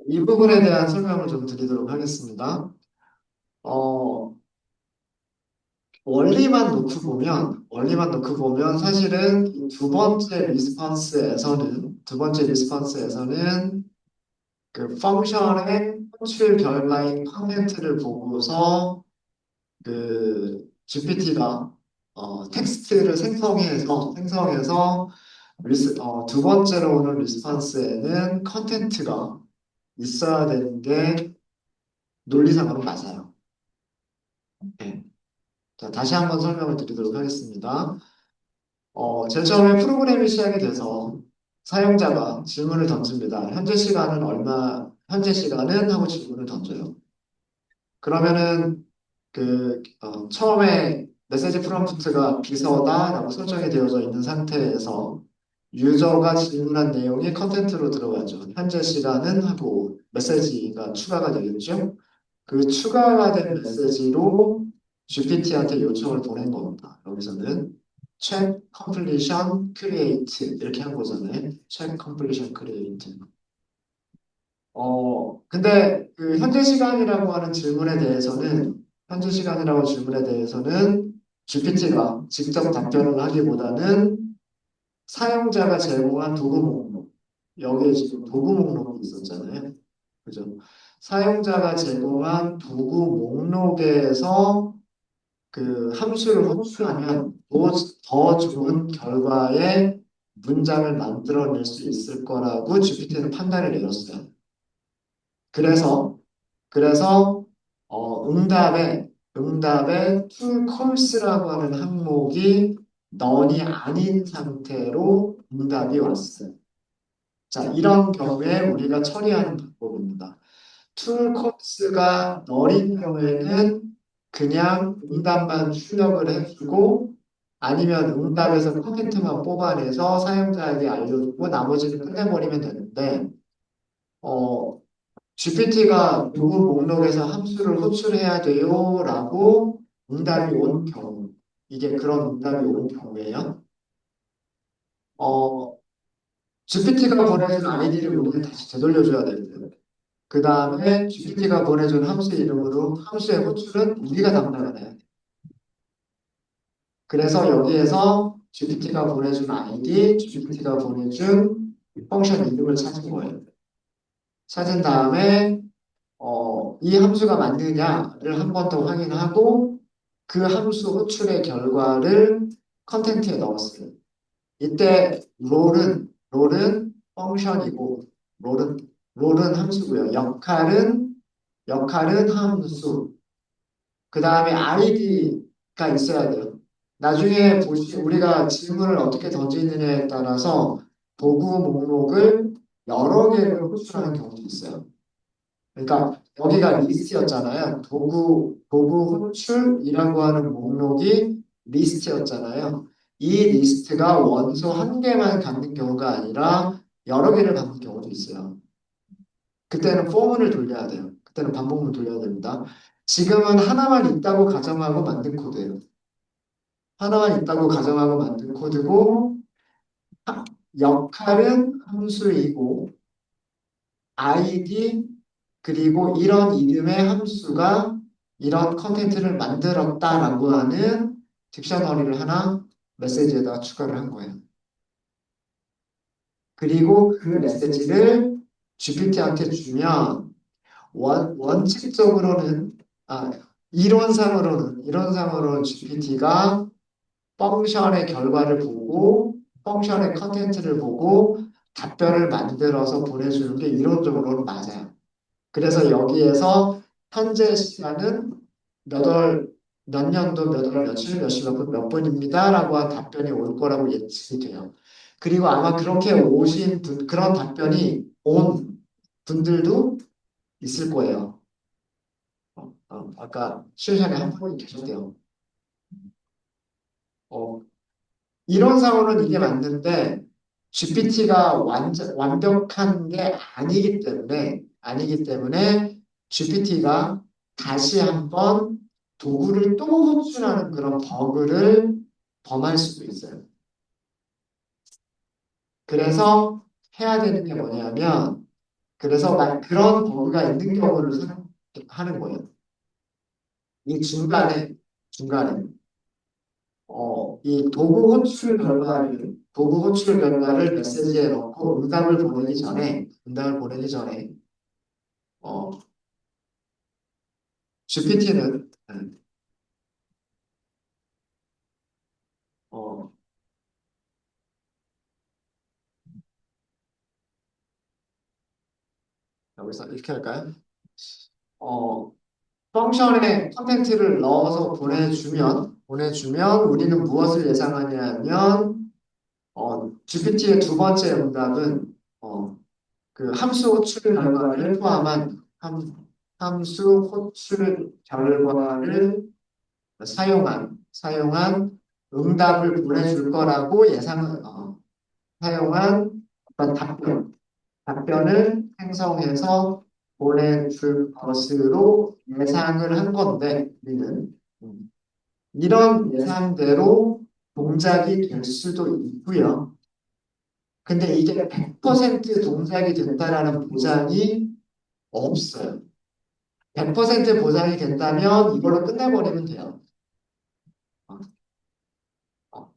이 부분에 대한 설명을 좀 드리도록 하겠습니다. 어, 원리만 놓고 보면 사실은 두 번째 리스폰스에서는 그 펑션의 호출 결과인 컨텐츠를 보고서 그 GPT가 텍스트를 생성해서 두 번째로 오는 리스폰스에는 컨텐츠가 있어야 되는 게 논리상으로 맞아요. 네. 자, 다시 한번 설명을 드리도록 하겠습니다. 제일 처음에 프로그램이 시작이 돼서 사용자가 질문을 던집니다. 현재 시간은 하고 질문을 던져요. 그러면은 처음에 메시지 프롬프트가 비서다라고 설정이 되어져 있는 상태에서 유저가 질문한 내용이 컨텐트로 들어가죠. 현재 시간은 하고 메시지가 추가가 되겠죠. 그 추가가 된 메시지로 GPT한테 요청을 보낸 겁니다. 여기서는 check completion create 이렇게 한 거잖아요. check completion create. 근데 그 현재 시간이라고 질문에 대해서는 GPT가 직접 답변을 하기보다는 사용자가 제공한 도구 목록, 여기에 지금 도구 목록이 있었잖아요. 그죠? 사용자가 제공한 도구 목록에서 그 함수를 호출하면 더 좋은 결과의 문장을 만들어낼 수 있을 거라고 GPT는 판단을 내렸어요. 그래서 그래서 응답에 true course라고 하는 항목이 넌이 아닌 상태로 응답이 왔어요. 자, 이런 경우에 우리가 처리하는 방법입니다. true course가 널인 경우에는 그냥 응답만 출력을 해주고 아니면 응답에서 컨텐츠만 뽑아내서 사용자에게 알려주고 나머지는 끝내버리면 되는데 어, GPT가 누구 목록에서 함수를 호출해야 돼요라고 응답이 온 경우, 이게 그런 응답이 온 경우에요. 어, GPT가 보내준 아이디를 우리는 다시 되돌려줘야 되거든요. 그 다음에 GPT가 보내준 함수 이름으로 함수의 호출은 우리가 담당을 해야 돼. 그래서 여기에서 GPT가 보내준 펑션 이름을 찾은 거예요. 찾은 다음에 이 함수가 맞느냐를 한 번 더 확인하고 그 함수 호출의 결과를 컨텐츠에 넣었어요. 이때 롤은 펑션이고 롤은 롤은 함수고요. 역할은 함수. 그 다음에 아이디가 있어야 돼요. 나중에 우리가 질문을 어떻게 던지느냐에 따라서 도구 목록을 여러 개를 호출하는 경우도 있어요. 그러니까 여기가 리스트였잖아요. 도구 호출이라고 하는 목록이 리스트였잖아요. 이 리스트가 원소 한 개만 갖는 경우가 아니라 여러 개를 갖는 경우도 있어요. 그때는 포문을 돌려야 돼요. 그때는 반복문을 돌려야 됩니다. 지금은 하나만 있다고 가정하고 만든 코드예요. 하나만 있다고 가정하고 만든 코드고 역할은 함수이고 id 그리고 이런 이름의 함수가 이런 컨텐츠를 만들었다라고 하는 딕셔너리를 하나 메시지에다가 추가를 한 거예요. 그리고 그 메시지를 GPT한테 주면 원칙적으로는 아, 이론상으로는 GPT가 펑션의 컨텐츠를 보고 답변을 만들어서 보내주는 게 이론적으로는 맞아요. 그래서 여기에서 현재 시간은 몇 월, 몇 년도, 몇 월, 며칠, 몇 시, 몇 분입니다라고 한 답변이 올 거라고 예측이 돼요. 그리고 아마 그런 답변이 온 분들도 있을 거예요. 아까 실시간에 한 분이 계셨대요. 어, 이론상으로는 이게 맞는데 GPT가 완벽한 게 아니기 때문에 GPT가 다시 한번 도구를 또 호출하는 그런 버그를 범할 수도 있어요. 그래서 해야 되는 게 뭐냐면 그래서 그런 버그가 있는 경우를 하는 거예요. 이 중간에 이 도구 호출 결과를 메시지에 넣고 응답을 보내기 전에 어, GPT는 어, 여기서 이렇게 할까요? 어, 펑션에 컨텐츠를 넣어서 보내주면 우리는 무엇을 예상하냐면 GPT의 두 번째 응답은 그 함수 호출 결과를 포함한 함수 호출 결과를 사용한 응답을 보내줄 거라고 사용한 어떤 답변을 생성해서 보내줄 것으로 예상을 한 건데, 우리는 이런 예상대로 동작이 될 수도 있고요. 근데 이게 100% 동작이 된다라는 보장이 없어요. 100% 보장이 된다면 이걸로 끝내버리면 돼요. 어, 어.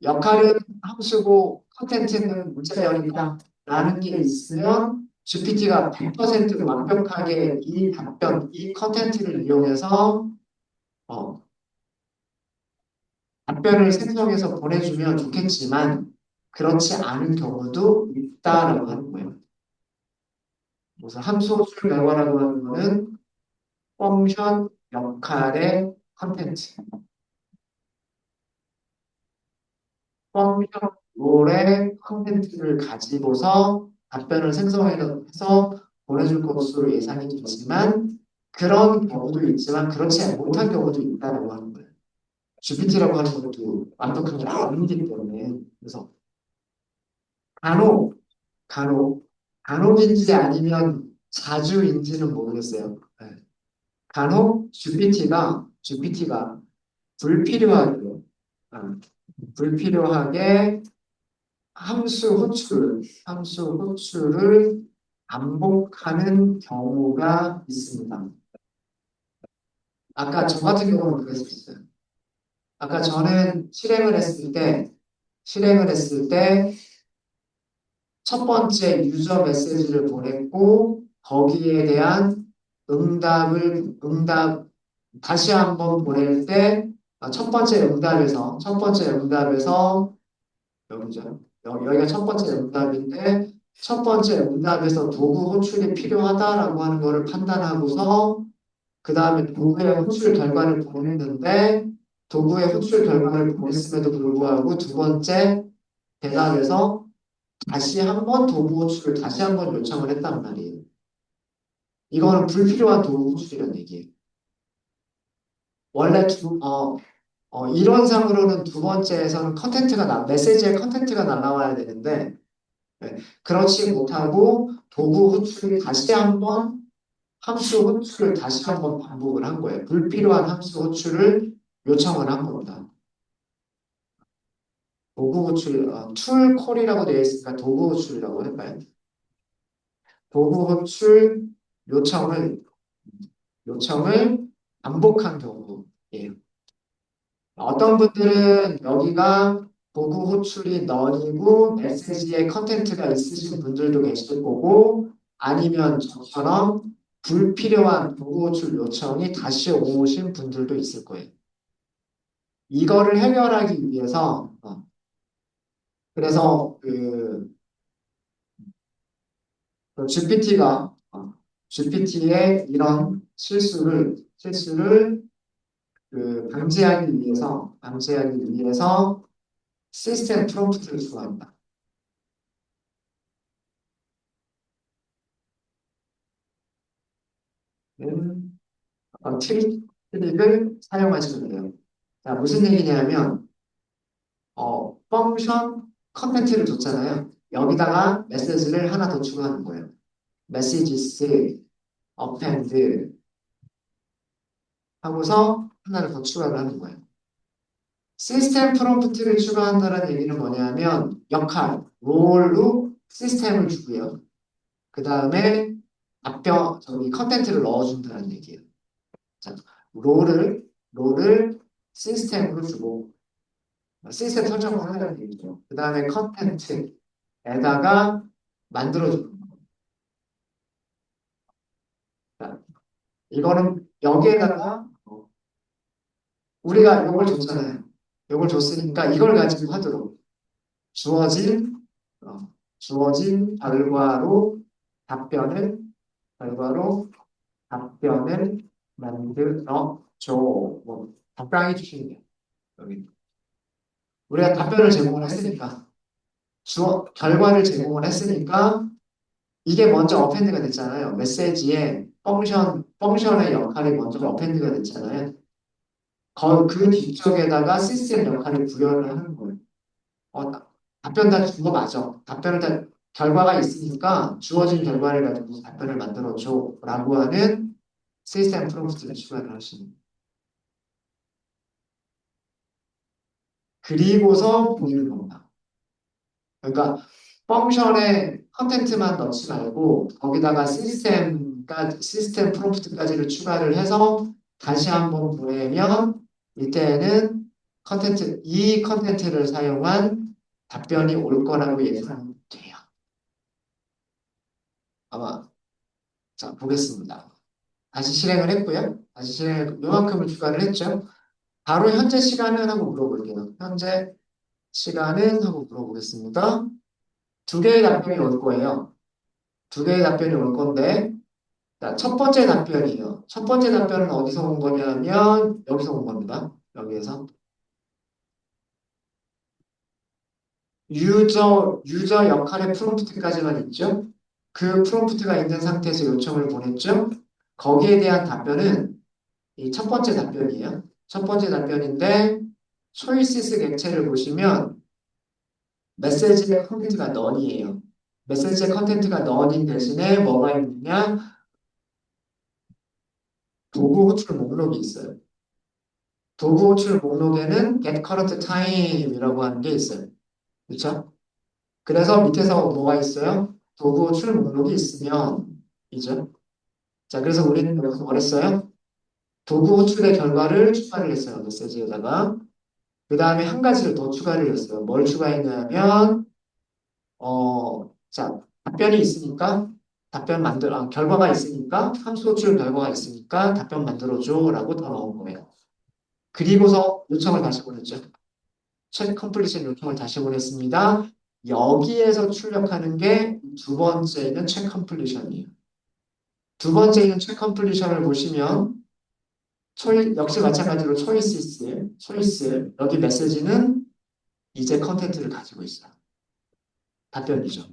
역할은 함수고 컨텐츠는 문자열이다 라는 게 있으면 GPT가 100% 완벽하게 이 컨텐츠를 이용해서 어, 답변을 생성해서 보내주면 좋겠지만 그렇지 않은 경우도 있다라고 하는 거예요. 그래서 함수 호출 결과라고 하는 거는 펑션 역할의 컨텐츠, 펑션 롤의 컨텐츠를 가지고서 답변을 생성해서 보내줄 것으로 예상이 되지만 그런 경우도 있지만 그렇지 못한 경우도 있다고 하는 거예요. GPT라고 하는 것도 완벽한 게 아니기 때문에 그래서 간혹 간혹 간혹인지 아니면 자주인지는 모르겠어요. 네. 간혹 GPT가 불필요하게 아, 불필요하게 함수 호출을 반복하는 경우가 있습니다. 아까 저 같은 경우는 그랬었어요. 아까 저는 실행을 했을 때 첫 번째 유저 메시지를 보냈고 거기에 대한 응답 다시 한번 보낼 때 첫 번째 응답에서 여기죠. 여기가 첫 번째 응답인데 첫 번째 응답에서 도구 호출이 필요하다라고 하는 것을 판단하고서 그 다음에 도구의 호출 결과를 보냈는데 도구의 호출 결과를 보냈음에도 불구하고 두 번째 대답에서 다시 한번 도구 호출을 다시 한번 요청을 했단 말이에요. 이거는 불필요한 도구 호출이라는 얘기예요. 원래 이론상으로는 두 번째에서는 메시지의 컨텐츠가 날라와야 되는데 네, 그렇지 못하고 함수 호출을 다시 한번 반복을 한 거예요. 불필요한 함수 호출을 요청을 한 겁니다. 도구 호출, 툴 콜이라고 되어 있으니까 도구 호출이라고 할까요? 도구 호출 요청을, 요청을 반복한 경우예요. 어떤 분들은 여기가 도구 호출이 너니고 메시지에 컨텐츠가 있으신 분들도 계실 거고 아니면 저처럼 불필요한 도구 호출 요청이 다시 오신 분들도 있을 거예요. 이거를 해결하기 위해서 그래서 그 GPT의 이런 실수를 방지하기 위해서 시스템 프롬프트를 추가합니다. 트릭을 사용하시면 돼요. 자, 무슨 얘기냐면, 펑션 컨텐츠를 줬잖아요. 여기다가 메시지를 하나 더 추가하는 거예요. 메시지스, append 하고서 하나를 더 추가를 하는 거예요. 시스템 프롬프트를 추가한다는 얘기는 뭐냐면, 롤로 시스템을 주고요. 그 다음에 답변, 저기 컨텐츠를 넣어준다는 얘기예요. 자, 롤을 시스템으로 주고, 시스템 설정을 하려는 얘기죠. 그 다음에 컨텐츠에다가 만들어주는 거다. 이거는 여기에다가 우리가 이걸 줬잖아요. 이걸 줬으니까 이걸 가지고 하도록 주어진 어, 주어진 결과로 답변을 만들어 줘. 뭐 답변해 주시면 돼요. 여기 우리가 답변을 제공을 했으니까 결과를 제공을 했으니까 이게 먼저 어펜드가 됐잖아요. 메시지에 펑션의 역할이 먼저 어펜드가 됐잖아요. 그 뒤쪽에다가 시스템 역할을 부여를 하는 거예요. 어, 답변 다 준 거 맞아. 답변을 다 결과가 있으니까 주어진 결과를 가지고 답변을 만들어줘라고 하는 시스템 프롬프트를 추가를 하시는 거예요. 그리고서 보이는 겁니다. 그러니까 펑션에 컨텐츠만 넣지 말고 거기다가 시스템 프롬프트까지를 추가를 해서 다시 한번 보내면 이때는 이 컨텐츠를 사용한 답변이 올 거라고 예상돼요. 아마 자 보겠습니다. 다시 실행을 했고요. 다시 실행을 요만큼을 추가를 했죠. 바로 현재 시간은 하고 물어볼게요. 현재 시간은 하고 물어보겠습니다. 두 개의 답변이 올 거예요. 두 개의 답변이 올 건데 자, 첫 번째 답변이에요. 첫 번째 답변은 어디서 온 거냐면 여기서 온 겁니다. 여기에서 유저 역할의 프롬프트까지만 있죠. 그 프롬프트가 있는 상태에서 요청을 보냈죠. 거기에 대한 답변은 이 첫 번째 답변이에요. 첫 번째 답변인데 초이시스 객체를 보시면 메시지의 컨텐츠가 넌이에요. 메시지의 컨텐츠가 넌인 대신에 뭐가 있느냐? 도구 호출 목록이 있어요. 도구 호출 목록에는 get current time이라고 하는 게 있어요. 그렇죠? 그래서 밑에서 뭐가 있어요? 도구 호출 목록이 있으면 이죠. 자, 그래서 우리는 여기서 뭘 했어요? 도구 호출의 결과를 추가를 했어요. 메시지에다가. 그 다음에 한 가지를 더 추가를 했어요. 뭘 추가했냐면 자, 답변이 있으니까 결과가 있으니까 함수 호출 결과가 있으니까 답변 만들어줘라고 더 넣은 거예요. 그리고서 요청을 다시 보냈죠. 체크 컴플리션 요청을 다시 보냈습니다. 여기에서 출력하는 게 두 번째는 체크 컴플리션이에요. 두 번째는 체크 컴플리션을 보시면 역시 마찬가지로 초이스 여기 메시지는 이제 컨텐츠를 가지고 있어요. 답변이죠.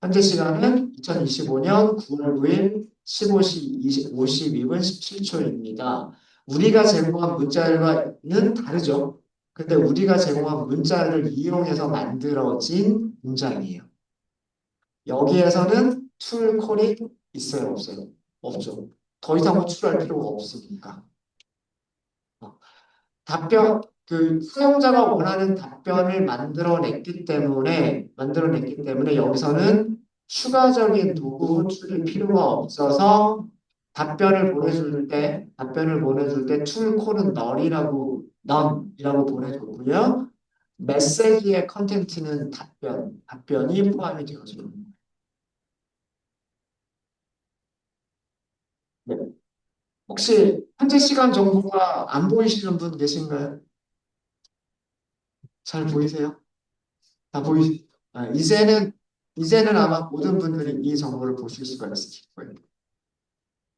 현재 시간은 2025년 9월 9일 15시 52분 17초입니다. 우리가 제공한 문자와는 다르죠. 근데 우리가 제공한 문자를 이용해서 만들어진 문장이에요. 여기에서는 툴콜이 있어요, 없어요? 없죠. 더 이상 호출할 필요가 없으니까. 사용자가 원하는 답변을 만들어냈기 때문에 여기서는 추가적인 도구 호출이 필요가 없어서 답변을 보내줄 때 툴콜은 none이라고 보내줬고요. 메시지의 컨텐츠는 답변이 포함이 되어져 있는 네. 혹시 현재 시간 정보가 안 보이시는 분 계신가요? 잘 보이세요? 다 보이, 이제는 아마 모든 분들이 이 정보를 보실 수가 있으실 거예요.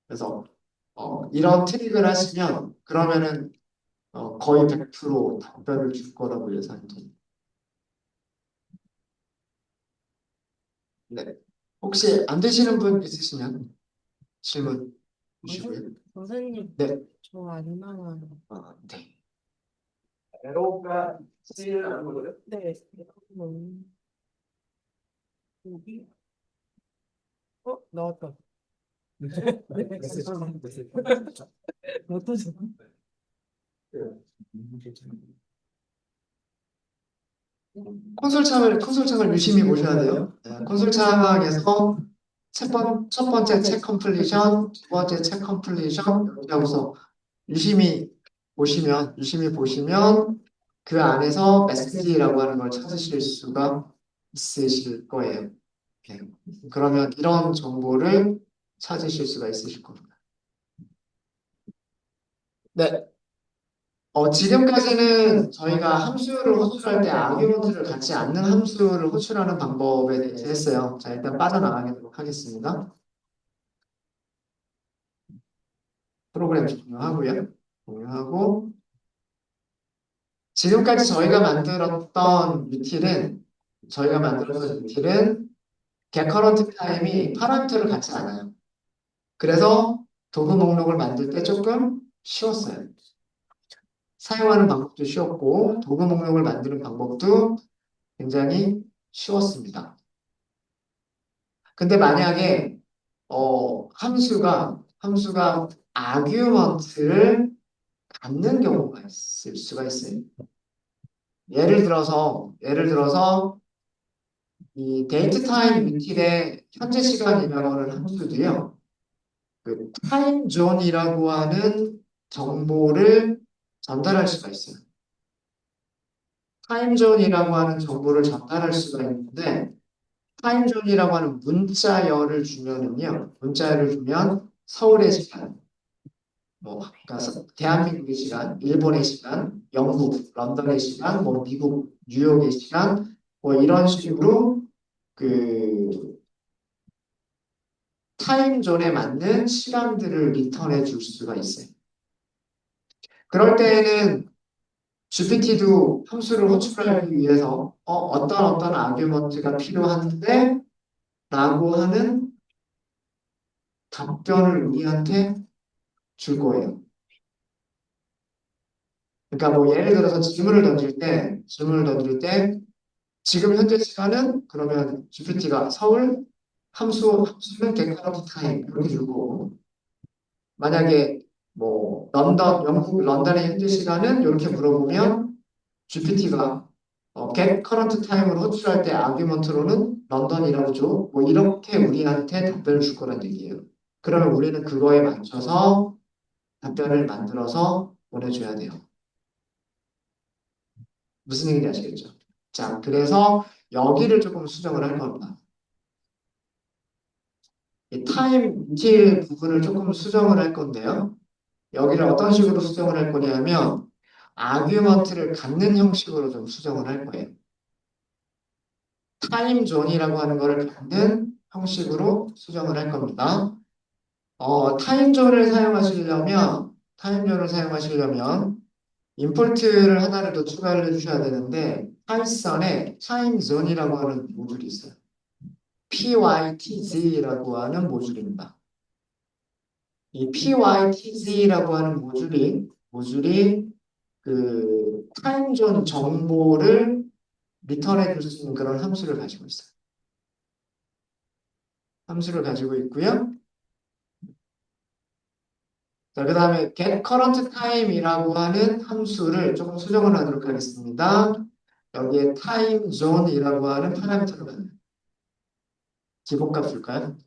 그래서, 이런 트릭을 하시면, 그러면은, 거의 100% 답변을 줄 거라고 예상이 됩니다. 네. 혹시 안 되시는 분 있으시면 질문 주시고요. 선생님, 네. 저 얼마나. 네. 에로가 C라는 거요? 네, 여기. 나왔다. 어떠세요? 콘솔 창을 유심히 보셔야 돼요. 콘솔 창에서 첫 번째 책 컴플리션, 두 번째 책 컴플리션 이렇게 하고서 유심히 보시면 그 안에서 메시지라고 하는 걸 찾으실 수가 있으실 거예요. 네. 그러면 이런 정보를 찾으실 수가 있으실 겁니다. 네. 지금까지는 저희가 함수를 호출할 때 아규먼트를 갖지 않는 함수를 호출하는 방법에 대해서 했어요. 자, 일단 빠져나가도록 하겠습니다. 프로그램 종료하고요. 종료하고 지금까지 저희가 만들었던 유틸은 getCurrent 타임이 파라미터를 갖지 않아요. 그래서 도구 목록을 만들 때 조금 쉬웠어요. 사용하는 방법도 쉬웠고 도구 목록을 만드는 방법도 굉장히 쉬웠습니다. 근데 만약에 함수가 아규먼트를 갖는 경우가 있을 수가 있어요. 예를 들어서 이 데이트 타임 유틸의 현재 시간이라고 하는 함수도요. 그 타임 존이라고 하는 정보를 전달할 수가 있어요. 타임 존이라고 하는 정보를 전달할 수가 있는데 타임존이라고 하는 문자열을 주면 서울의 시간, 그러니까 대한민국의 시간, 일본의 시간, 영국, 런던의 시간, 미국, 뉴욕의 시간, 이런 식으로 그 타임존에 맞는 시간들을 리턴해 줄 수가 있어요. 그럴 때에는 GPT도 함수를 호출하기 위해서 어떤 아규먼트가 필요한데 라고 하는 답변을 우리한테 줄 거예요. 그러니까 예를 들어서 질문을 던질 때 지금 현재 시간은 그러면 GPT가 서울 함수는 객관적 타임 이렇게 주고 만약에 영국 런던의 현재 시간은 이렇게 물어보면 GPT가 get current time으로 호출할 때 아규먼트로는 런던이라고 줘. 이렇게 우리한테 답변을 줄 거란 얘기예요. 그러면 우리는 그거에 맞춰서 답변을 만들어서 보내줘야 돼요. 무슨 얘기인지 아시겠죠? 자, 그래서 여기를 조금 수정을 할 겁니다. 이 타임 유틸 부분을 조금 수정을 할 건데요. 여기를 어떤 식으로 수정을 할 거냐면 아규먼트를 갖는 형식으로 좀 수정을 할 거예요. 타임 존이라고 하는 거를 갖는 형식으로 수정을 할 겁니다. 타임존을 사용하시려면 임포트를 하나를 더 추가를 해주셔야 되는데 파이썬에 타임존이라고 하는 모듈이 있어요. pytz라고 하는 모듈입니다. 이 pytz라고 하는 모듈이 그 타임존 정보를 리턴해 줄 수 있는 그런 함수를 가지고 있어요. 함수를 가지고 있고요. 자, 그 다음에 get current time이라고 하는 함수를 조금 수정을 하도록 하겠습니다. 여기에 time zone이라고 하는 파라미터를 만들어요. 기본값 줄까요?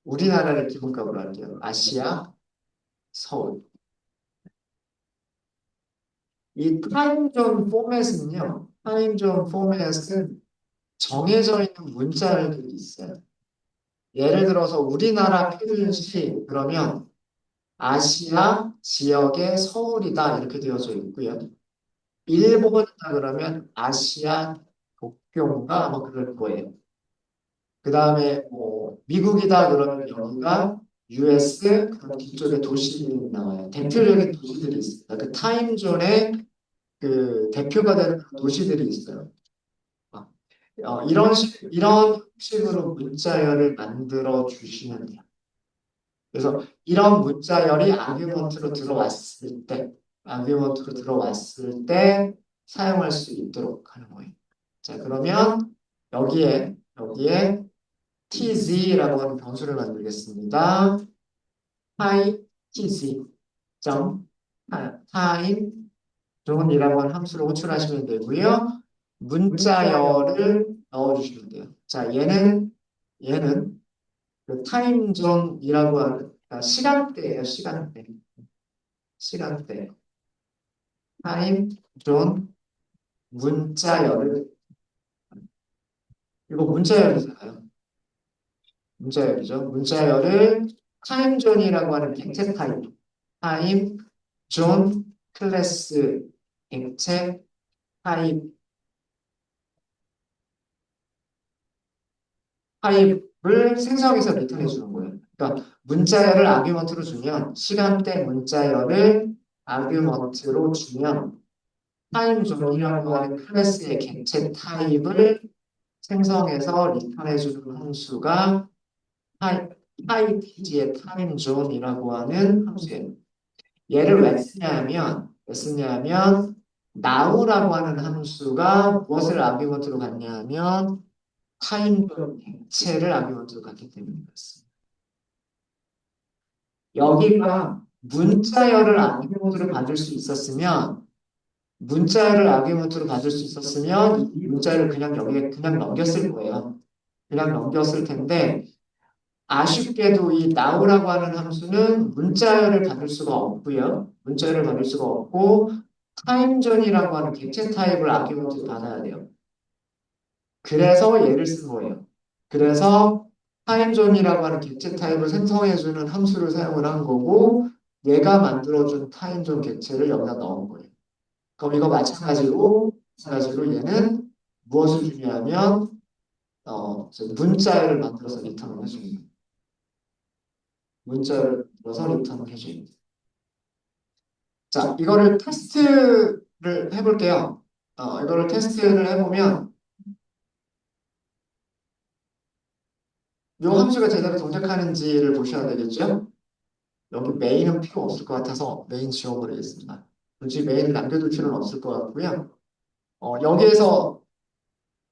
우리나라를 기본값으로 할게요. 아시아, 서울. 이 타임존 포맷은 정해져 있는 문자들이 있어요. 예를 들어서 우리나라 표준시 그러면 아시아 지역의 서울이다 이렇게 되어져 있고요. 일본이다 그러면 아시아 도쿄인가 그럴 거예요. 그 다음에 미국이다 그러면 여기가 US 그런 뒤쪽에 도시들이 나와요. 대표적인 도시들이 있습니다. 그 타임존에 그 대표가 되는 도시들이 있어요. 이런 식으로 문자열을 만들어 주시면 돼요. 그래서 이런 문자열이 아규먼트로 들어왔을 때 사용할 수 있도록 하는 거예요. 자, 그러면 여기에 tz라고 하는 변수를 만들겠습니다. tz 점 time 존이라고 하는 함수를 호출하시면 되고요. 문자열을 넣어주시면 돼요. 자, 얘는 그 타임존이라고 하는 그러니까 시간대예요, 시간대. 시간대. 타임존 문자열을 이거 문자열이잖아요. 문자열이죠. 문자열을 타임존이라고 하는 객체 타입. 타임, 존, 클래스, 객체 타입, 타입을 생성해서 리턴해 주는 거예요. 그러니까 문자열을 아규먼트로 주면 시간대 문자열을 아규먼트로 주면 타임존이라고 하는 클래스의 객체 타입을 생성해서 리턴해 주는 함수가 타입TG의 타임존이라고 하는 함수예요. 얘를 왜 쓰냐면 now라고 하는 함수가 무엇을 아규먼트로 갖냐면 타임존 객체를 아규먼트로 갖기 때문에 그렇습니다. 여기가 문자열을 아규먼트로 받을 수 있었으면 문자열을 아규먼트로 받을 수 있었으면 이 문자열을 그냥 여기에 그냥 넘겼을 거예요. 그냥 넘겼을 텐데 아쉽게도 이 now라고 하는 함수는 문자열을 받을 수가 없고요. 문자열을 받을 수가 없고 타임존이라고 하는 객체 타입을 아규먼트로 받아야 돼요. 그래서 얘를 쓴 거예요. 그래서 타임존이라고 하는 객체 타입을 생성해주는 함수를 사용을 한 거고 얘가 만들어준 타임존 객체를 여기다 넣은 거예요. 그럼 이거 마찬가지로 얘는 무엇을 주냐면 문자열을 만들어서 리턴을 해줍니다. 문자를 넣어서 리턴을 해줍니다. 자, 이거를 테스트를 해볼게요. 이거를 테스트를 해보면 이 함수가 제대로 동작하는지를 보셔야 되겠죠? 여기 메인은 필요 없을 것 같아서 메인 지워버리겠습니다. 굳이 메인을 남겨둘 필요는 없을 것 같고요. 여기에서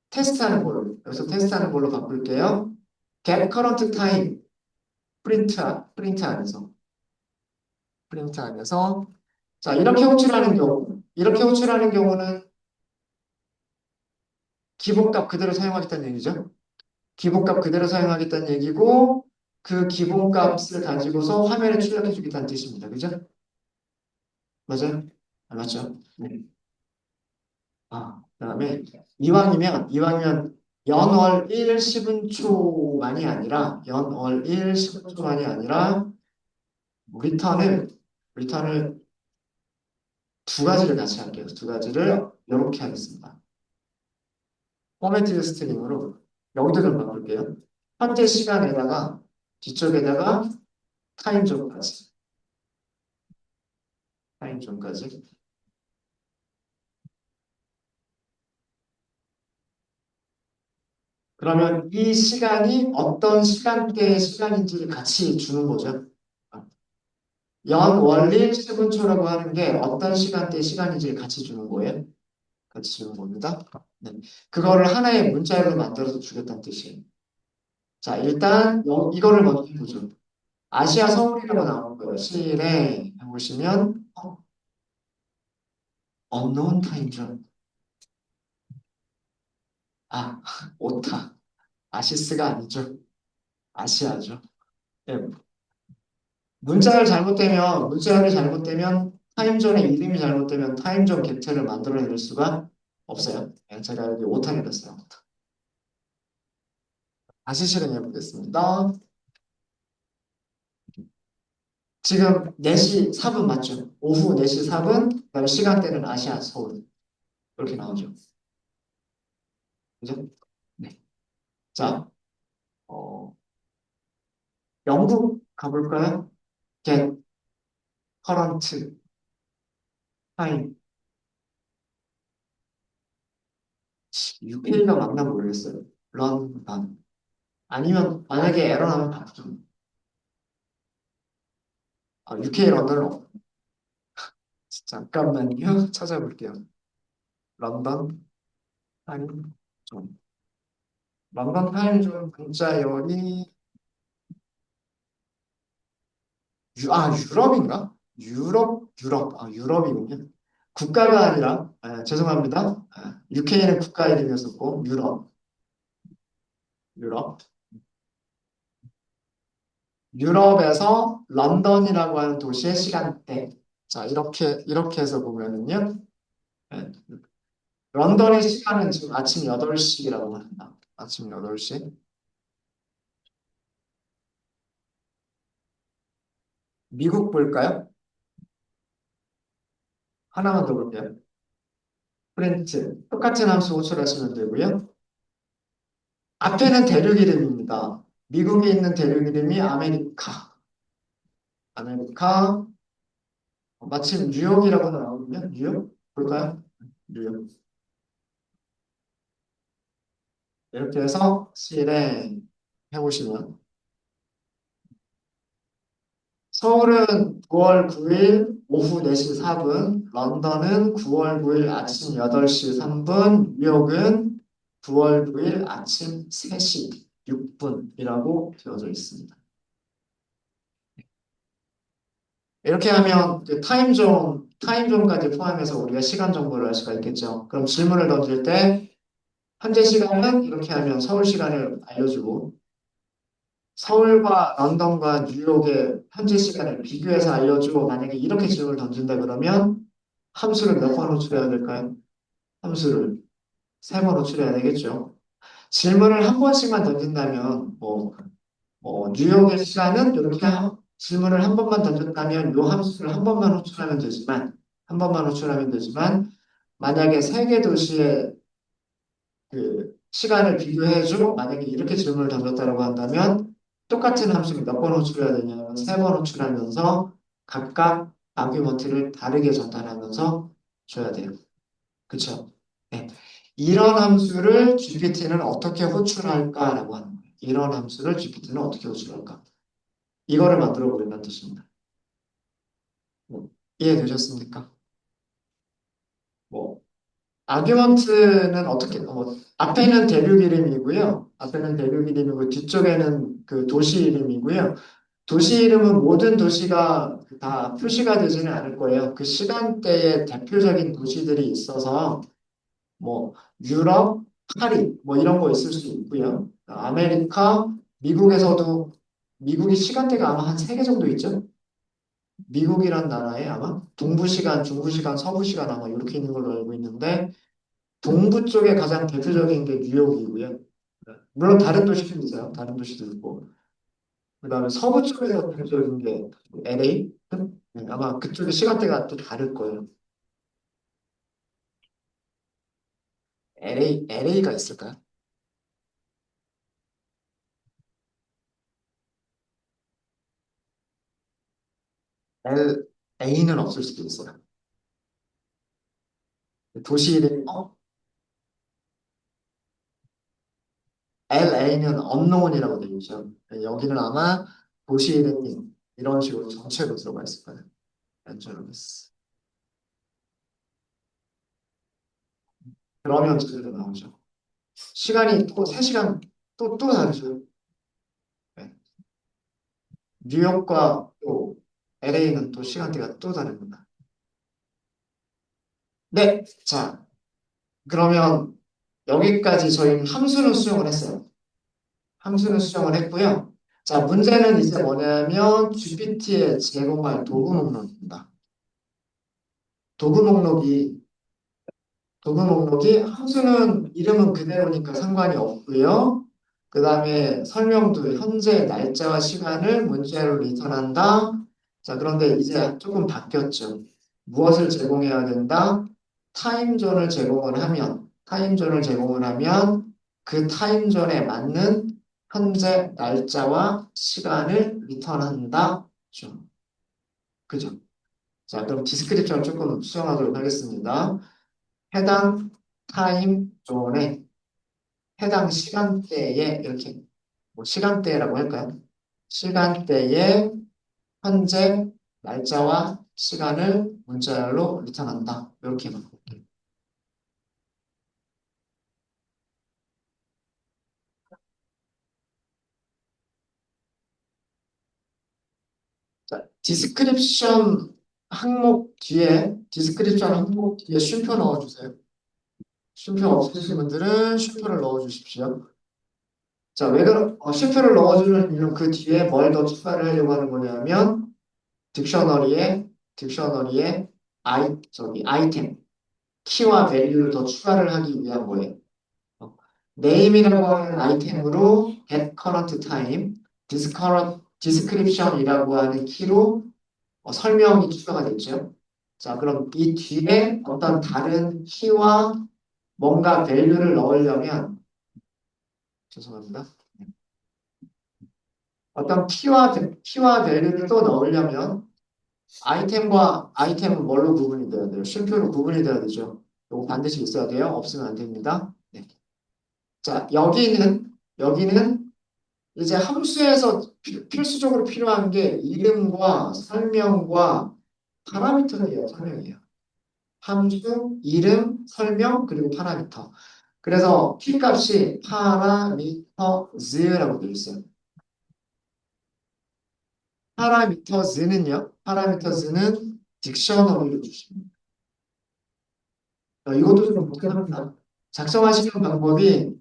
테스트하는 걸로, 여기서 테스트하는 걸로 바꿀게요. get current time, 프린트 안에서, 프린트 안에서. 자, 이렇게 호출하는 경우는 기본값 그대로 사용하겠다는 얘기죠. 기본값 그대로 사용하겠다는 얘기고, 그 기본값을 가지고서 화면에 출력해 주겠다는 뜻입니다. 그죠? 맞아요? 맞죠? 네. 그다음에 이왕이면 연월 1 10분초만이 아니라 연월 1 10분초만이 아니라 리턴을 두 가지를 같이 할게요. 두 가지를 이렇게 하겠습니다. 포매티드 스트링으로 여기도 좀 바꿀게요. 현재 시간에다가 뒤쪽에다가 타임존까지 타임존까지 그러면 이 시간이 어떤 시간대의 시간인지를 같이 주는 거죠. 연원리 시분초라고 하는 게 어떤 시간대 시간인지를 같이 주는 거예요. 같이 주는 겁니다. 네. 그거를 하나의 문자열로 만들어서 주겠다는 뜻이에요. 자, 일단 이거를 먼저 보죠. 아시아 서울이라고 나오는 거예요. 실에 보시면 unknown time zone. 아, 오타. 아시스가 아니죠. 아시아죠. 네. 문자열이 잘못되면 타임존의 이름이 잘못되면 타임존 객체를 만들어낼 수가 없어요. 네, 제가 여기 오타를 냈어요. 다시 실행해 보겠습니다. 지금 4시 4분 맞죠? 오후 4시 4분, 그다음에 시간대는 아시아 서울. 이렇게 나오죠. 그죠? 네. 자, 어, 영국 가볼까요? get current time. UK가 맞나 모르겠어요. 런던. 아니면 만약에 에러 나면 바꾸죠. UK 런던은 잠깐만요. 찾아볼게요. 런던 타임 존. 런던 타임 존 문자열이 유럽인가? 유럽이군요. 국가가 아니라, 죄송합니다. UK는 국가 이름이었었고, 유럽. 유럽에서 런던이라고 하는 도시의 시간대. 자, 이렇게 해서 보면은요. 네, 런던의 시간은 지금 아침 8시라고 합니다. 아침 8시. 미국 볼까요? 하나만 더 볼게요. 프린트. 똑같은 함수 호출하시면 되고요. 앞에는 대륙 이름입니다. 미국에 있는 대륙 이름이 아메리카. 아메리카. 마침 뉴욕이라고 나오거든요. 뉴욕? 볼까요? 뉴욕. 이렇게 해서 실행해 보시면 서울은 9월 9일 오후 4시 4분, 런던은 9월 9일 아침 8시 3분, 뉴욕은 9월 9일 아침 3시 6분이라고 되어져 있습니다. 이렇게 하면 그 타임존까지 포함해서 우리가 시간 정보를 알 수가 있겠죠. 그럼 질문을 던질 때 현재 시간은 이렇게 하면 서울 시간을 알려주고 서울과 런던과 뉴욕의 현재 시간을 비교해서 알려주고 만약에 이렇게 질문을 던진다 그러면 함수를 몇 번 호출해야 될까요? 함수를 3번 호출해야 되겠죠. 질문을 한 번씩만 던진다면 뉴욕의 시간은 이렇게 질문을 한 번만 던졌다면 요 함수를 한 번만 호출하면 되지만 한 번만 호출하면 되지만 만약에 세 개 도시의 그 시간을 비교해주고 만약에 이렇게 질문을 던졌다고 한다면 똑같은 함수를 몇 번 호출해야 되냐면 3번 호출하면서 각각 아규먼트를 다르게 전달하면서 줘야 돼요. 그쵸? 네. 이런 함수를 GPT는 어떻게 호출할까라고 하는 거예요. 이런 함수를 GPT는 어떻게 호출할까? 이거를 만들어 보겠다는 뜻입니다. 뭐, 이해되셨습니까? 뭐, 아규먼트는 어떻게, 앞에는 대륙 이름이고요. 앞에는 대륙 이름이고, 뒤쪽에는 그 도시 이름이고요. 도시 이름은 모든 도시가 다 표시가 되지는 않을 거예요. 그 시간대에 대표적인 도시들이 있어서, 뭐, 유럽, 파리, 뭐 이런 거 있을 수 있고요. 아메리카, 미국에서도, 미국이 시간대가 아마 한 3개 정도 있죠? 미국이란 나라에 아마 동부시간, 중부시간, 서부시간 아마 이렇게 있는 걸로 알고 있는데, 동부 쪽에 가장 대표적인 게 뉴욕이고요. 물론 다른 도시도 있어요. 다른 도시도 있고. 그다음에 서부 쪽에서 대표적인 게 LA? 네, 아마 그쪽의 시간대가 또 다를 거예요. LA가 있을까요? LA는 없을 수도 있어요. 도시 이름, LA는 언노운이라고 되어 있죠. 여기는 아마 도시 이름이 이런 식으로 전체로 들어가 있을 거예요. 앤저로스. 그러면 제대로 나오죠. 시간이 또 3시간 또 다르죠. 네. 뉴욕과 또 LA는 또 시간대가 또 다릅니다. 네, 자, 그러면 여기까지 저희는 함수는 수정을 했어요. 함수는 수정을 했고요. 자, 문제는 이제 뭐냐면 GPT에 제공할 도구 목록입니다. 도구 목록이 도구 목록이 함수는 이름은 그대로니까 상관이 없고요. 그 다음에 설명도 현재 날짜와 시간을 문자로 리턴한다. 자, 그런데 이제 조금 바뀌었죠. 무엇을 제공해야 된다? 타임존을 제공을 하면 그 타임존에 맞는 현재 날짜와 시간을 리턴한다. 죠. 그죠? 자, 그럼 디스크립션 조금 수정하도록 하겠습니다. 해당 타임존에 해당 시간대에 이렇게 뭐 시간대라고 할까요? 시간대에 현재 날짜와 시간을 문자열로 리턴한다. 이렇게 바꿀게요. 자, 디스크립션 항목 뒤에 쉼표 넣어주세요. 쉼표 없으신 분들은 쉼표를 넣어주십시오. 자, 왜 쉼표를 넣어주는 이유는 그 뒤에 뭘 더 추가를 하려고 하는 거냐면 딕셔너리에 아이템, 키와 밸류를 더 추가를 하기 위한 거예요. name이라고 하는 아이템으로 get current time, description이라고 하는 키로 설명이 추가가 됐죠. 자, 그럼 이 뒤에 어떤 다른 키와 뭔가 밸류를 넣으려면, 죄송합니다. 어떤 키와 밸류를 또 넣으려면 아이템과 아이템은 뭘로 구분이 돼야 돼요? 쉼표로 구분이 돼야 되죠. 이거 반드시 있어야 돼요. 없으면 안 됩니다. 네. 자, 여기는 이제 함수에서 필수적으로 필요한 게 이름과 설명과 파라미터예요. 설명이에요. 함수, 이름, 설명, 그리고 파라미터. 그래서 키 값이 파라미터즈라고 되어 있어요. 파라미터즈는 딕셔너리로 주십니다. 이것도 좀 복잡합니다. 작성하시는 방법이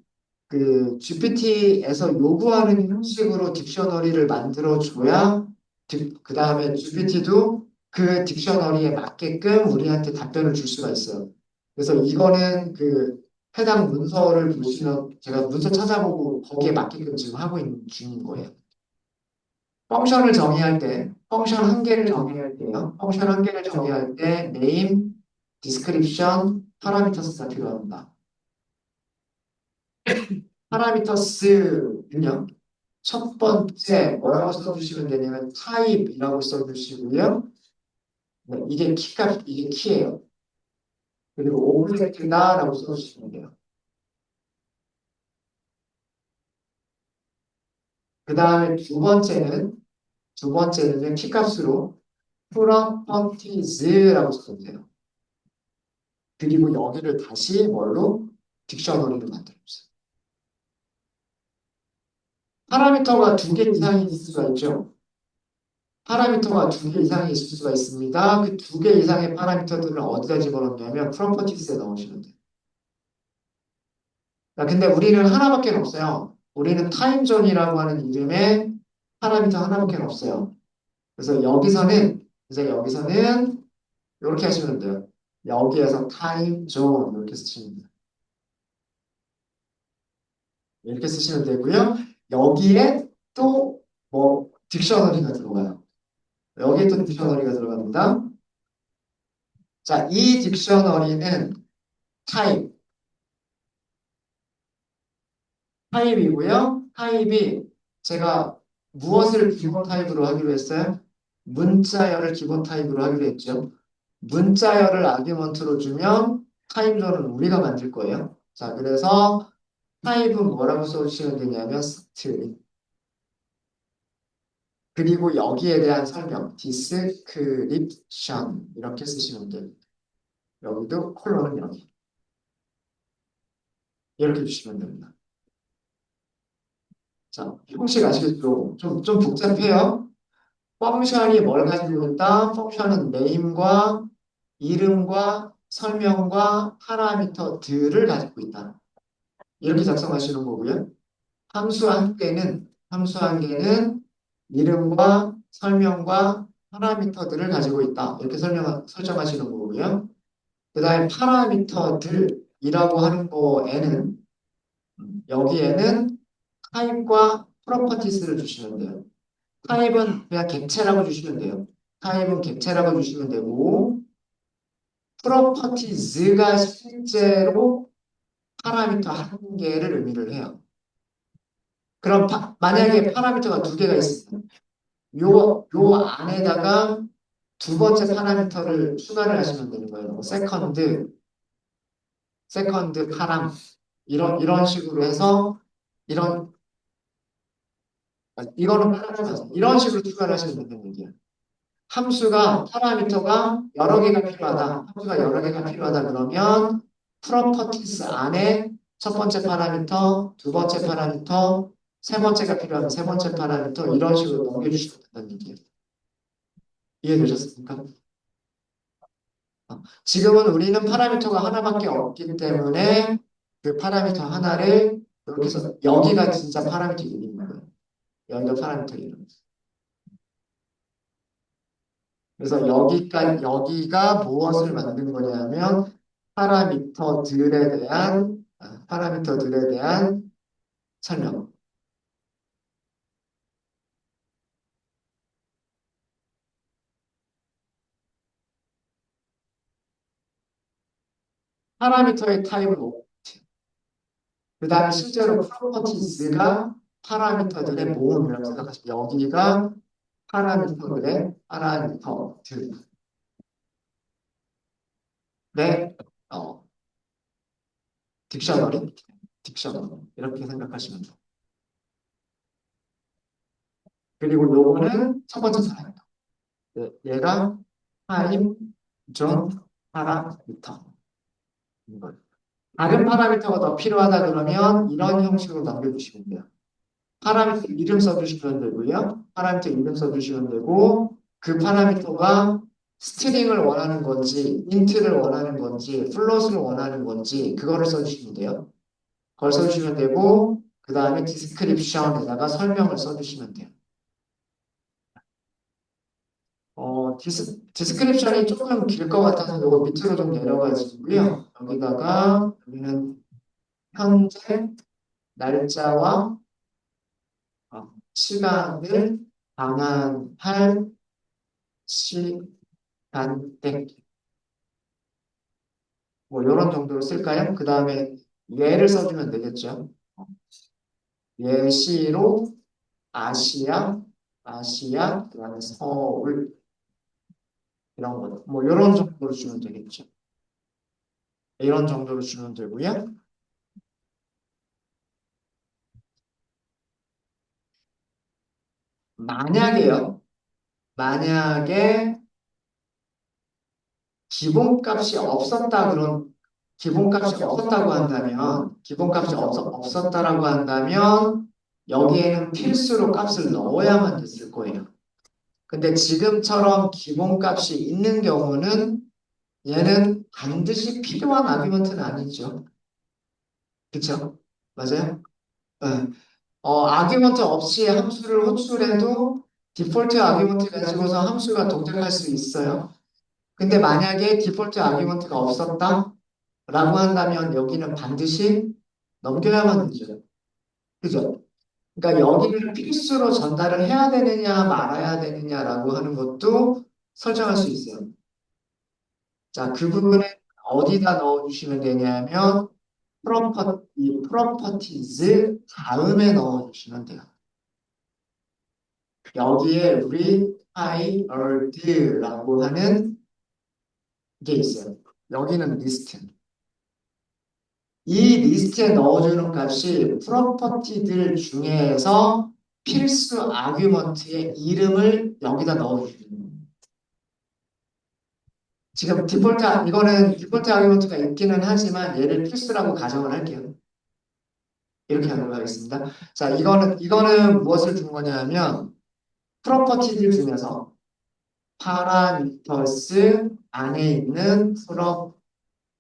그 GPT에서 요구하는 형식으로 딕셔너리를 만들어줘야 그 다음에 GPT도 그 딕셔너리에 맞게끔 우리한테 답변을 줄 수가 있어요. 그래서 이거는 그 해당 문서를 보시면 제가 문서 찾아보고 거기에 맞게끔 지금 하고 있는 중인 거예요. 펑션 한 개를 정의할 때요. 펑션 한 개를 정의할 때 name, description, parameters가 필요합니다. parameters는요. 첫 번째 뭐라고 써주시면 되냐면 type이라고 써주시고요. 네, 이게 키예요. 그리고 object다라고 써주시면 돼요. 그 다음에 두 번째는 키 값으로 properties라고 써주세요. 그리고 여기를 다시 뭘로? 딕셔너리로 만들어주세요. 파라미터가 두 개 이상이 있을 수가 있죠. 파라미터가 두 개 이상이 있을 수가 있습니다. 그 두 개 이상의 파라미터들을 어디다 집어넣냐면 프로퍼티스에 넣으시면 돼요. 자, 근데 우리는 하나밖에 없어요. 우리는 타임존이라고 하는 이름의 파라미터 하나밖에 없어요. 그래서 여기서는 이렇게 하시면 돼요. 여기에서 타임존 이렇게 쓰시면 돼요. 이렇게 쓰시면 되고요. 여기에 또 뭐 딕셔너리가 들어가요. 여기에 또 딕셔너리가 들어갑니다. 자, 이 딕셔너리는 타입, 타입이고요. 타입이 제가 무엇을 기본 타입으로 하기로 했어요? 문자열을 기본 타입으로 하기로 했죠. 문자열을 아규먼트로 주면 타입조는 우리가 만들 거예요. 자, 그래서 타입은 뭐라고 써주시면 되냐면 스트링. 그리고 여기에 대한 설명, description 이렇게 쓰시면 돼요. 여기도 콜론은 여기 이렇게 주시면 됩니다. 자, 형식 아시겠죠? 좀 복잡해요. 펑션이 뭘 가지고 있다? 펑션은 네임과 이름과 설명과 파라미터들을 가지고 있다. 이렇게 작성하시는 거고요. 함수 한 개는 이름과 설명과 파라미터들을 가지고 있다. 이렇게 설정하시는 거고요. 그 다음에 파라미터들이라고 하는 거에는 여기에는 타입과 프로퍼티스를 주시면 돼요. 타입은 그냥 객체라고 주시면 돼요. 타입은 객체라고 주시면 되고 프로퍼티즈가 실제로 파라미터 한 개를 의미를 해요. 그럼 만약에 파라미터가 두 개가 있으면 요 안에다가 두 번째 파라미터를 추가를 하시면 되는 거예요. 뭐 세컨드 파람 이런 식으로 해서 이런 이거는 파라미터 이런 식으로 추가를 하시면 되는 얘기예요. 파라미터가 여러 개가 필요하다. 함수가 여러 개가 필요하다 그러면 프로퍼티스 안에 첫 번째 파라미터, 두 번째 파라미터, 세 번째가 필요하면 세 번째 파라미터 이런 식으로 넘겨주시면 된다는 얘기예요. 이해되셨습니까? 지금은 우리는 파라미터가 하나밖에 없기 때문에 그 파라미터 하나를 여기서 여기가 진짜 파라미터 이름인 거예요. 여기가 파라미터 이름. 그래서 여기가 무엇을 만든 거냐면 파라미터들에 대한 설명. 파라미터의 타입은 오브젝트. 그 다음에 실제로 프로퍼티즈가 파라미터들의 모음이라고 생각하시면 여기가 파라미터들의 어, 딕셔너리, 딕셔너리 이렇게 생각하시면 돼요. 그리고 요거는 첫 번째 파라미터. 얘가 타임, 존, 파라미터. 이거. 다른 파라미터가 더 필요하다 그러면 이런 형식으로 남겨주시면 돼요. 파라미터 이름 써주시면 되고요. 파라미터 이름 써주시면 되고 그 파라미터가 스트링을 원하는 건지 인트를 원하는 건지 플롯을 원하는 건지 그거를 써주시면 돼요. 그걸 써주시면 되고 그 다음에 디스크립션에다가 설명을 써주시면 돼요. 디스크립션이 조금 길 것 같아서 이거 밑으로 좀 내려가지고요. 여기는 현재 날짜와 시간을 방한할 시간대 뭐 이런 정도로 쓸까요? 그 다음에 예를 써주면 되겠죠. 예시로 아시아, 그다음에 서울 이런 거, 뭐 이런 정도로 주면 되겠죠. 이런 정도로 주면 되고요. 만약에요, 만약에 기본값이 없었다 그런 기본값이 없었다고 한다면 기본값이 없었다라고 한다면 여기에는 필수로 값을 넣어야만 됐을 거예요. 근데 지금처럼 기본값이 있는 경우는 얘는 반드시 필요한 아규먼트는 아니죠. 그쵸? 맞아요? 네. 아규먼트 없이 함수를 호출해도 디폴트 아규먼트 가지고서 함수가 동작할 수 있어요. 근데 만약에 디폴트 아규먼트가 없었다? 라고 한다면 여기는 반드시 넘겨야만 되죠. 그죠? 그러니까 여기를 필수로 전달을 해야 되느냐 말아야 되느냐라고 하는 것도 설정할 수 있어요. 자, 그 부분에 어디다 넣어주시면 되냐면 프로퍼티즈 다음에 넣어주시면 돼요. 여기에 required라고 하는 게 있어요. 여기는 리스트. 이 리스트에 넣어주는 값이 프로퍼티들 중에서 필수 아규먼트의 이름을 여기다 넣어주는 거예요. 지금 이거는 디폴트 아규먼트가 있기는 하지만 얘를 필수라고 가정을 할게요. 이렇게 하도록 하겠습니다. 자, 이거는 무엇을 준 거냐면 프로퍼티들 중에서 파라미터스 안에 있는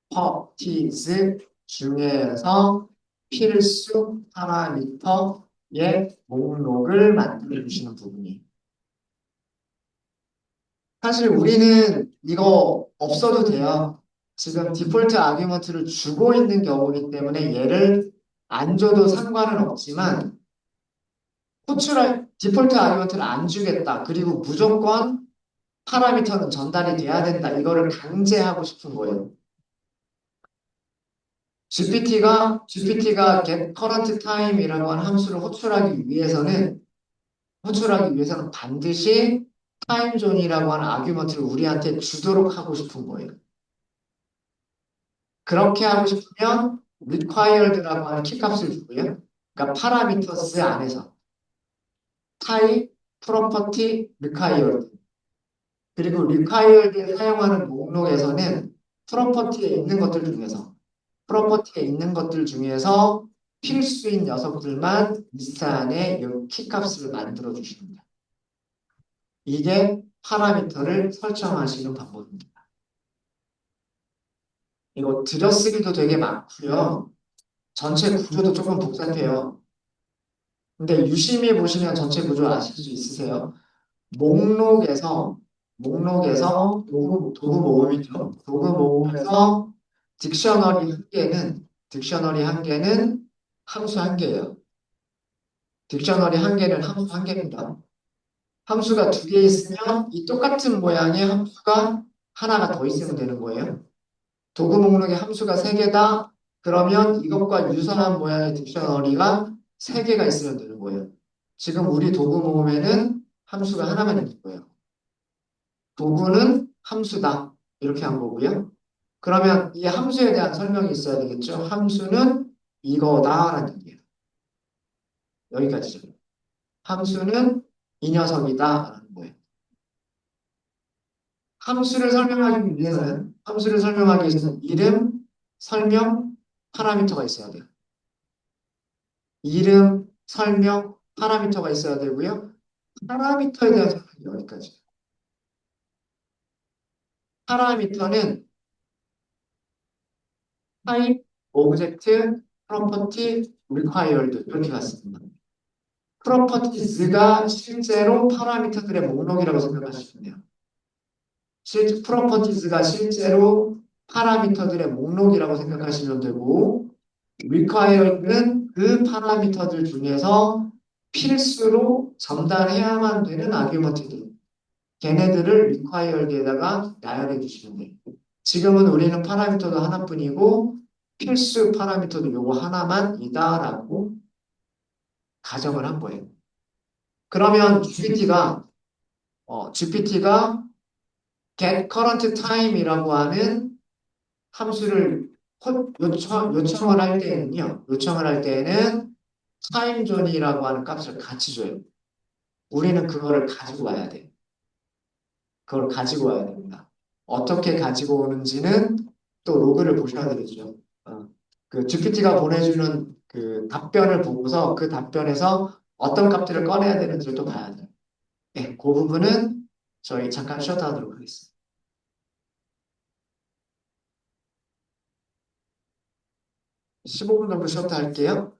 프로퍼티즈 중에서 필수 파라미터의 목록을 만들어 주시는 부분이. 사실 우리는 이거 없어도 돼요. 지금 디폴트 아규먼트를 주고 있는 경우이기 때문에 얘를 안 줘도 상관은 없지만 호출할 디폴트 아규먼트를 안 주겠다. 그리고 무조건 파라미터는 전달이 돼야 된다. 이거를 강제하고 싶은 거예요. GPT가 get current time이라고 하는 함수를 호출하기 위해서는 반드시 타임존이라고 하는 아규먼트를 우리한테 주도록 하고 싶은 거예요. 그렇게 하고 싶으면 required라고 하는 키값을 주고요. 그러니까 파라미터스 안에서 타입, 프로퍼티, required 그리고 required에 사용하는 목록에서는 프로퍼티에 있는 것들 중에서 필수인 녀석들만 리스트 안에 이 키값을 만들어 주십니다. 이게 파라미터를 설정하시는 방법입니다. 이거 들여쓰기도 되게 많고요. 전체 구조도 조금 복잡해요. 근데 유심히 보시면 전체 구조 아실 수 있으세요? 목록에서 도구 모음이죠. 도구 모음에서 딕셔너리 한 개는 함수 한 개예요. 딕셔너리 한 개는 함수 한 개입니다. 함수가 두 개 있으면 이 똑같은 모양의 함수가 하나가 더 있으면 되는 거예요. 도구 목록에 함수가 세 개다. 그러면 이것과 유사한 모양의 딕셔너리가 세 개가 있으면 되는 거예요. 지금 우리 도구 모음에는 함수가 하나만 있는 거예요. 도구는 함수다. 이렇게 한 거고요. 그러면 이 함수에 대한 설명이 있어야 되겠죠. 함수는 이거다라는 얘기예요. 여기까지죠. 함수는 이 녀석이다라는 거예요. 함수를 설명하기 위해서는 이름, 설명, 파라미터가 있어야 돼요. 이름, 설명, 파라미터가 있어야 되고요. 파라미터에 대한 설명이 여기까지. 파라미터는 타입, 오브젝트, 프로퍼티, 리콰이어드 이렇게 갔습니다. 프로퍼티즈가 실제로 파라미터들의 목록이라고 생각하시면 돼요. 프로퍼티즈가 실제로 파라미터들의 목록이라고 생각하시면 되고, required는 그 파라미터들 중에서 필수로 전달해야만 되는 아규먼트들, 걔네들을 required에다가 나열해 주시면 돼요. 지금은 우리는 파라미터도 하나뿐이고 필수 파라미터도 요거 하나만이다라고 가정을 한 거예요. 그러면 GPT가 get current time이라고 하는 함수를 요청을 할 때에는 타임 존이라고 하는 값을 같이 줘요. 우리는 그거를 가지고 와야 돼. 그걸 가지고 와야 됩니다. 어떻게 가지고 오는지는 또 로그를 보셔야 되겠죠. 그 GPT가 보내주는 그 답변을 보고서 그 답변에서 어떤 값들을 꺼내야 되는지를 또 봐야 돼요. 네, 그 부분은 저희 잠깐 쉬었다 하도록 하겠습니다. 15분 정도 쉬었다 할게요.